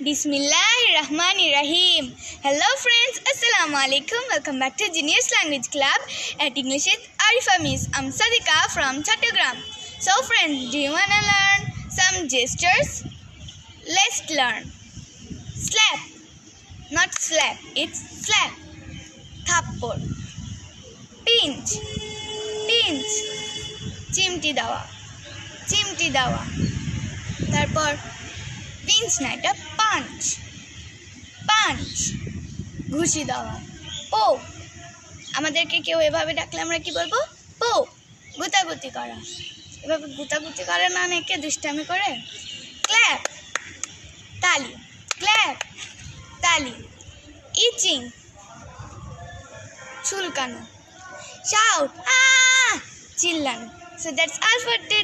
Bismillahirrahmanirrahim. Hello friends, Assalamu alaikum. Welcome back to Genius Language Club at English with Arifa Miss. I'm Sadika from Chattogram. So friends, do you want to learn some gestures? Let's learn. Slap, not slap, it's slap. Thappor. Pinch, pinch. চিমটি দেওয়া, চিমটি দেওয়া। তারপর pinch না, এটা punch, punch. ঘুষি দেওয়া, পো। আমাদেরকে কেউ এভাবে ডাকলে আমরা কি বলবো? পো। গুতাগুতি করা, এভাবে গুতাগুতি করে না, অনেকে দুষ্টামি করে। ক্ল্যাপ, তালি, ক্ল্যাপ, তালি। ইচিং, চুলকানো। Shout, চিল্লানো। So that's all for today.